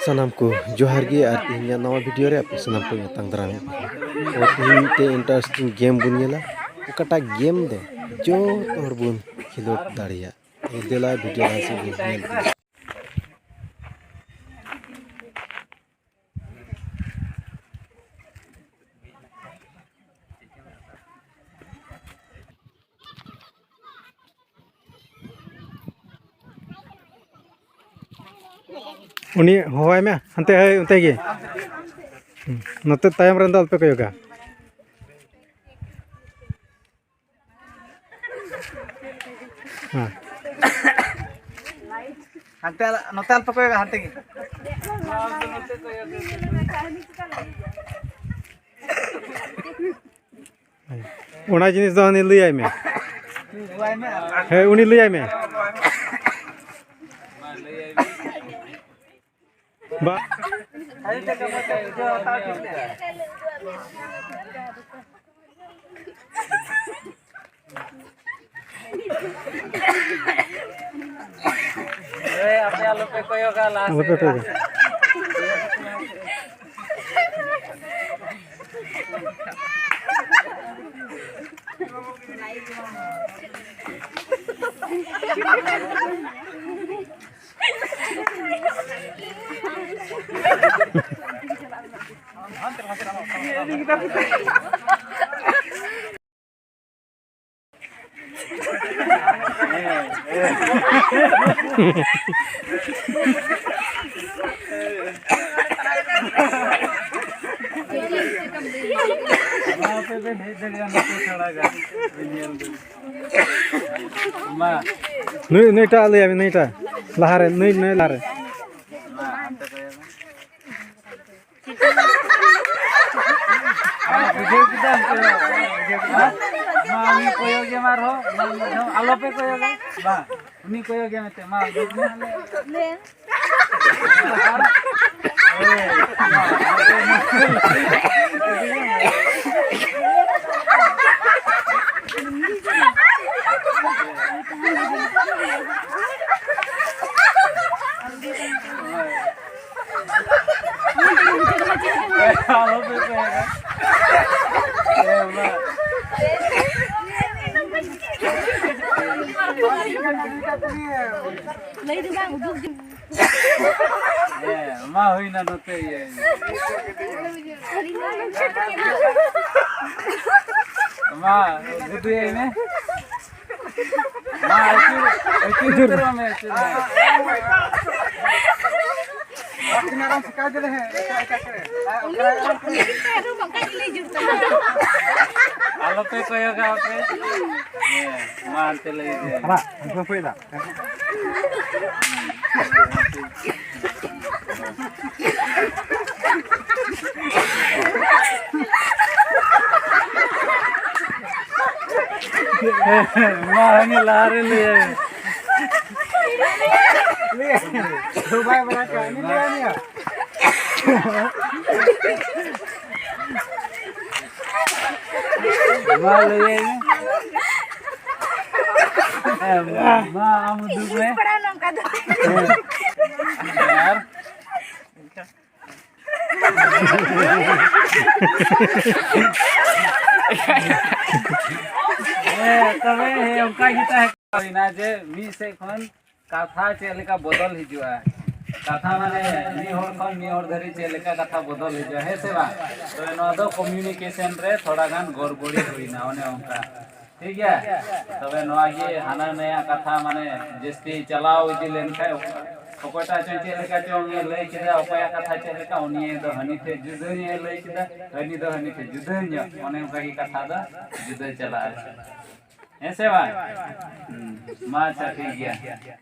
Sanam ko johar gi ar inya nawa video re ape sanam ko tang daram और तीन ते interesting game बन गेला कटा game दे जो तोर बुन खिलोट दाड़िया देला वीडियो से नेल उनी हवाई में हंते है उनते गे नते तायम रन दाल पे कयोगा हां हंते नते अल्प कयोगा हंते गे ओना जिनिस दो हनी लई आय में है उनी लई आय में बा अपने आलू पे कोई होगा लास्ट नहीं टा ले अभी नहीं टा लहारे नहीं नहीं लहारे मामी कोयोगे मारो आलो पे कोयोगे बा उनी कोयोगे मते मा ले आलो पे कोयोगे माँ हुई ना नोते ये माँ बुद्धि है में माँ ऐसी उधर में अपने आराम से काज ले हैं आलो पे कोई होगा पे मार ते ले हां हमको पैदा मां ने लारे ले दुबई बना के नहीं ले आनिया मां ले मां हम दुबई बड़ा लंका दो यार तबे हे उनका हिता है ना जे मी से खन कथा चेलेका बदल हिजुआ कथा माने नि होर खन नि होर धरी चेलेका कथा बदल हिजुआ हे सेवा तो नो दो कम्युनिकेशन रे थोड़ा गान गड़बड़ी होइना ओने उनका ठीक है तबे नो आगे हाना नया कथा माने जस्ती चलाओ इदि लेन खाय ओकोटा चेलेका चोंग लई किदा ओपया कथा चेलेका ओनी दो हनी थे जुदनी लई किदा हनी दो हनी थे जुदनी ओने उनका की कथा दा जुद चला ऐसे बात मां ठीक गया